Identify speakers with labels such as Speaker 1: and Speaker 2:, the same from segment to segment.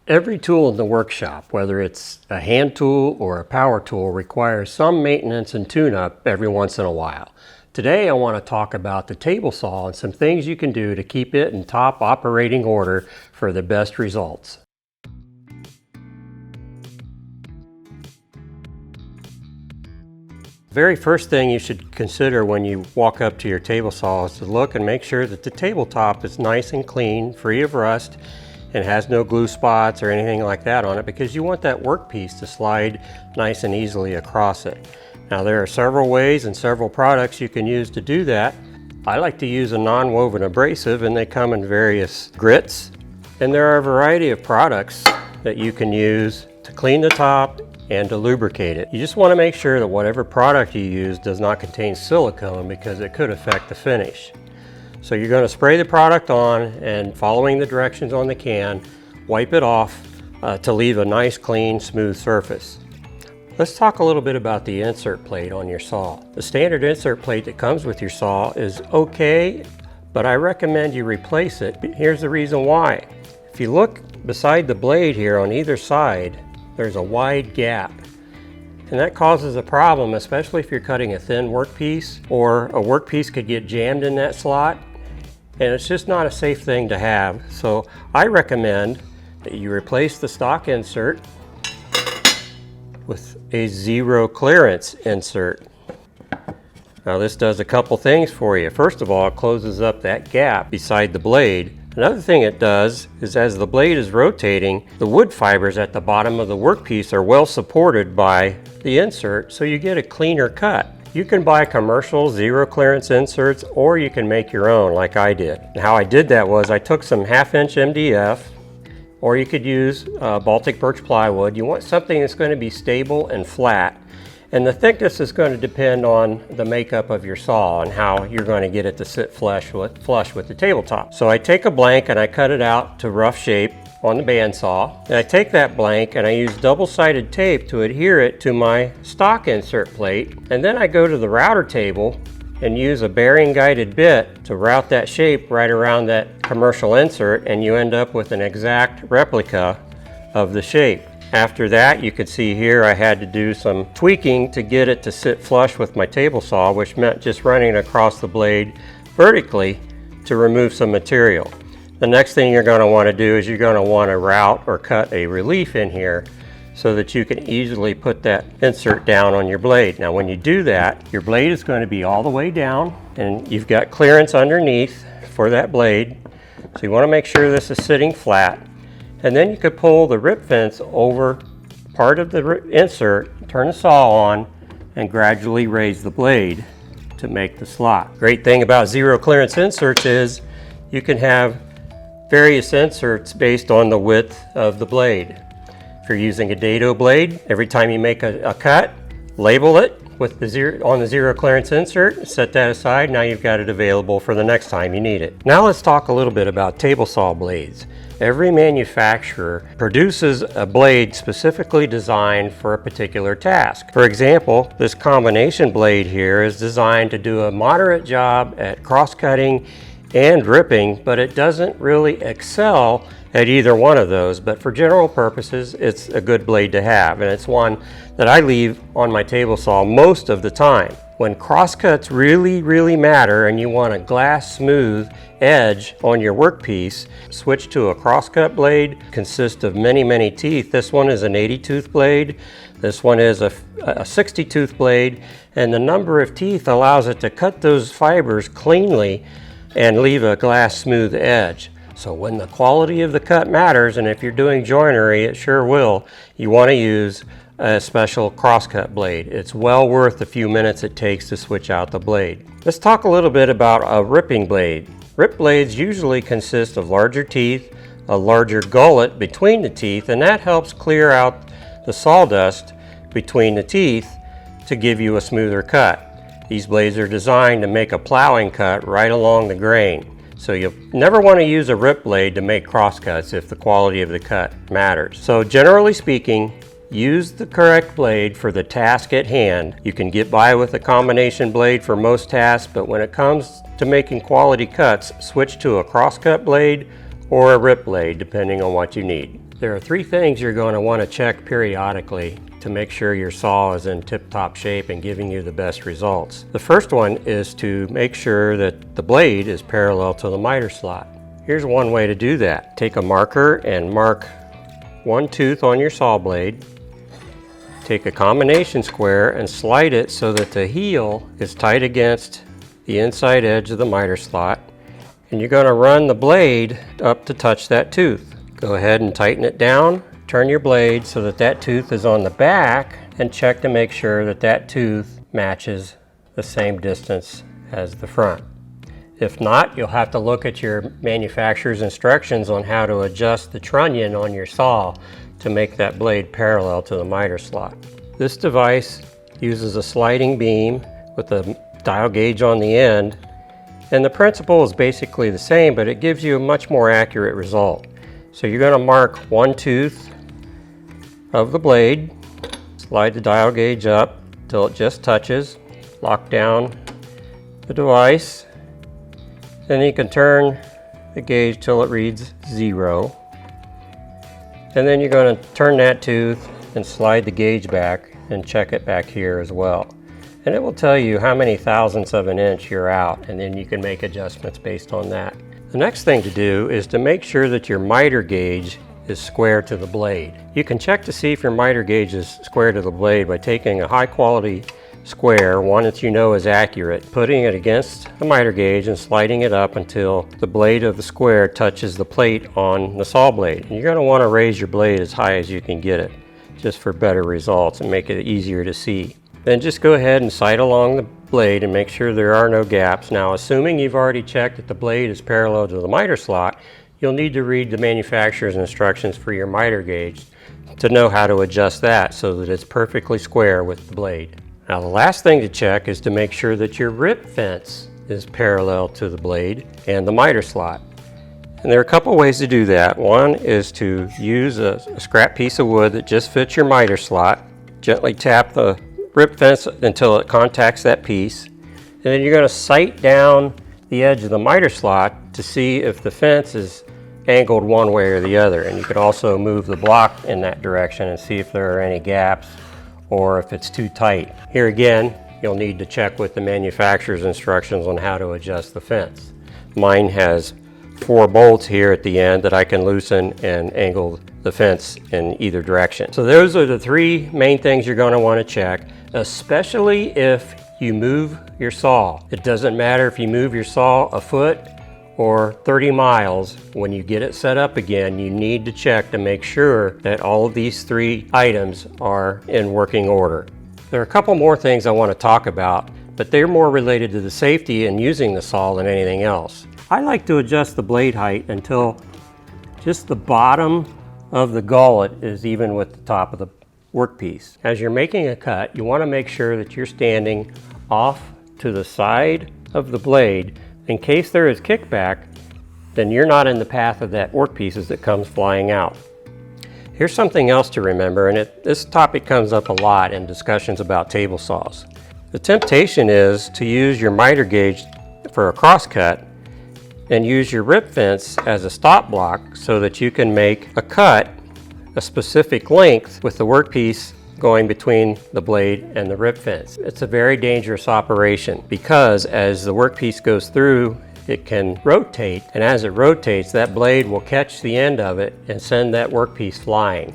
Speaker 1: Every tool in the workshop, whether it's a hand tool or a power tool, requires some maintenance and tune-up every once in a while. Today I want to talk about the table saw and some things you can do to keep it in top operating order for the best results. The very first thing you should consider when you walk up to your table saw is to look and make sure that the tabletop is nice and clean, free of rust, and has no glue spots or anything like that on it, because you want that workpiece to slide nice and easily across it. Now there are several ways and several products you can use to do that. I like to use a non-woven abrasive, and they come in various grits. And there are a variety of products that you can use to clean the top and to lubricate it. You just want to make sure that whatever product you use does not contain silicone, because it could affect the finish. So you're going to spray the product on, and following the directions on the can, wipe it off to leave a nice, clean, smooth surface. Let's talk a little bit about the insert plate on your saw. The standard insert plate that comes with your saw is okay, but I recommend you replace it. Here's the reason why. If you look beside the blade here on either side, there's a wide gap. And that causes a problem, especially if you're cutting a thin workpiece, or a workpiece could get jammed in that slot. And it's just not a safe thing to have. So I recommend that you replace the stock insert with a zero clearance insert. Now this does a couple things for you. First of all, it closes up that gap beside the blade. Another thing it does is, as the blade is rotating, the wood fibers at the bottom of the workpiece are well supported by the insert, so you get a cleaner cut. You can buy commercial zero clearance inserts, or you can make your own like I did. And how I did that was I took some 1/2" MDF, or you could use Baltic birch plywood. You want something that's going to be stable and flat. And the thickness is going to depend on the makeup of your saw and how you're going to get it to sit flush with the tabletop. So I take a blank and I cut it out to rough shape on the bandsaw. And I take that blank and I use double-sided tape to adhere it to my stock insert plate. And then I go to the router table and use a bearing guided bit to route that shape right around that commercial insert, and you end up with an exact replica of the shape. After that, you can see here I had to do some tweaking to get it to sit flush with my table saw, which meant just running across the blade vertically to remove some material. The next thing you're going to want to do is you're going to want to route or cut a relief in here so that you can easily put that insert down on your blade. Now when you do that, your blade is going to be all the way down, and you've got clearance underneath for that blade. So you want to make sure this is sitting flat. And then you could pull the rip fence over part of the insert, turn the saw on, and gradually raise the blade to make the slot. Great thing about zero clearance inserts is you can have various inserts based on the width of the blade. If you're using a dado blade, every time you make a cut, label it with the zero clearance insert, set that aside. Now you've got it available for the next time you need it. Now let's talk a little bit about table saw blades. Every manufacturer produces a blade specifically designed for a particular task. For example, this combination blade here is designed to do a moderate job at cross-cutting and ripping, but it doesn't really excel at either one of those. But for general purposes, it's a good blade to have, and it's one that I leave on my table saw most of the time. When crosscuts really matter and you want a glass smooth edge on your workpiece, switch to a crosscut blade. Consists of many teeth. This one is an 80 tooth blade. This one is a 60 tooth blade, and the number of teeth allows it to cut those fibers cleanly and leave a glass smooth edge. So when the quality of the cut matters, and if you're doing joinery, it sure will, you want to use a special crosscut blade. It's well worth the few minutes it takes to switch out the blade. Let's talk a little bit about a ripping blade. Rip blades usually consist of larger teeth, a larger gullet between the teeth, and that helps clear out the sawdust between the teeth to give you a smoother cut. These blades are designed to make a plowing cut right along the grain. So you'll never want to use a rip blade to make crosscuts if the quality of the cut matters. So generally speaking, use the correct blade for the task at hand. You can get by with a combination blade for most tasks, but when it comes to making quality cuts, switch to a crosscut blade or a rip blade depending on what you need. There are three things you're going to want to check periodically to make sure your saw is in tip-top shape and giving you the best results. The first one is to make sure that the blade is parallel to the miter slot. Here's one way to do that. Take a marker and mark one tooth on your saw blade. Take a combination square and slide it so that the heel is tight against the inside edge of the miter slot. And you're going to run the blade up to touch that tooth. Go ahead and tighten it down. Turn your blade so that that tooth is on the back and check to make sure that that tooth matches the same distance as the front. If not, you'll have to look at your manufacturer's instructions on how to adjust the trunnion on your saw to make that blade parallel to the miter slot. This device uses a sliding beam with a dial gauge on the end, and the principle is basically the same, but it gives you a much more accurate result. So you're going to mark one tooth of the blade, slide the dial gauge up till it just touches, lock down the device, then you can turn the gauge till it reads 0. And then you're going to turn that tooth and slide the gauge back and check it back here as well. And it will tell you how many thousandths of an inch you're out, and then you can make adjustments based on that. The next thing to do is to make sure that your miter gauge is square to the blade. You can check to see if your miter gauge is square to the blade by taking a high quality square, one that you know is accurate, putting it against the miter gauge and sliding it up until the blade of the square touches the plate on the saw blade. And you're going to want to raise your blade as high as you can get it, just for better results and make it easier to see. Then just go ahead and sight along the blade and make sure there are no gaps. Now, assuming you've already checked that the blade is parallel to the miter slot, you'll need to read the manufacturer's instructions for your miter gauge to know how to adjust that so that it's perfectly square with the blade. Now, the last thing to check is to make sure that your rip fence is parallel to the blade and the miter slot. And there are a couple ways to do that. One is to use a scrap piece of wood that just fits your miter slot. Gently tap the rip fence until it contacts that piece. And then you're going to sight down the edge of the miter slot to see if the fence is angled one way or the other. And you could also move the block in that direction and see if there are any gaps or if it's too tight. Here again, you'll need to check with the manufacturer's instructions on how to adjust the fence. Mine has 4 bolts here at the end that I can loosen and angle the fence in either direction. So those are the 3 main things you're going to want to check, especially if you move your saw. It doesn't matter if you move your saw a foot or 30 miles. When you get it set up again, you need to check to make sure that all of these 3 items are in working order. There are a couple more things I want to talk about, but they're more related to the safety and using the saw than anything else. I like to adjust the blade height until just the bottom of the gullet is even with the top of the workpiece. As you're making a cut, you want to make sure that you're standing off to the side of the blade. In case there is kickback, then you're not in the path of that workpiece as it comes flying out. Here's something else to remember, and this topic comes up a lot in discussions about table saws. The temptation is to use your miter gauge for a crosscut and use your rip fence as a stop block so that you can make a cut a specific length with the workpiece going between the blade and the rip fence. It's a very dangerous operation because as the workpiece goes through, it can rotate, and as it rotates, that blade will catch the end of it and send that workpiece flying.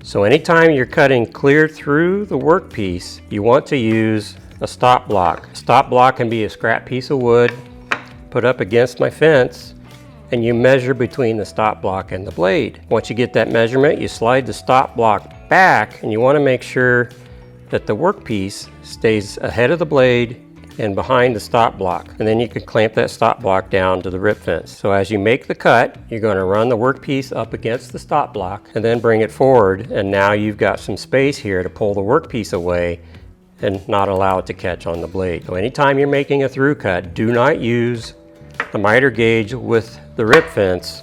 Speaker 1: So anytime you're cutting clear through the workpiece, you want to use a stop block. A stop block can be a scrap piece of wood put up against my fence, and you measure between the stop block and the blade. Once you get that measurement, you slide the stop block back, and you want to make sure that the workpiece stays ahead of the blade and behind the stop block. And then you can clamp that stop block down to the rip fence. So as you make the cut, you're going to run the workpiece up against the stop block and then bring it forward, and now you've got some space here to pull the workpiece away and not allow it to catch on the blade. So anytime you're making a through cut, do not use the miter gauge with the rip fence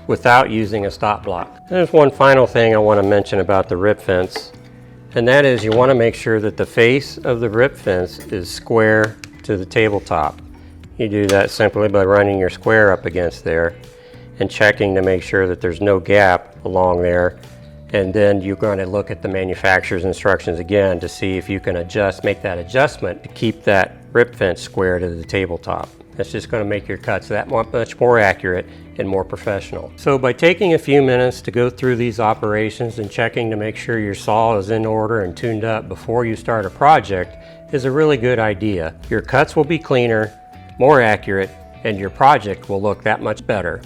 Speaker 1: without using a stop block. There's one final thing I want to mention about the rip fence, and that is you want to make sure that the face of the rip fence is square to the tabletop. You do that simply by running your square up against there. and checking to make sure that there's no gap along there. And then you're going to look at the manufacturer's instructions again to see if you can make that adjustment to keep that rip fence square to the tabletop. That's just going to make your cuts that much more accurate and more professional. So by taking a few minutes to go through these operations and checking to make sure your saw is in order and tuned up before you start a project is a really good idea. Your cuts will be cleaner, more accurate, and your project will look that much better.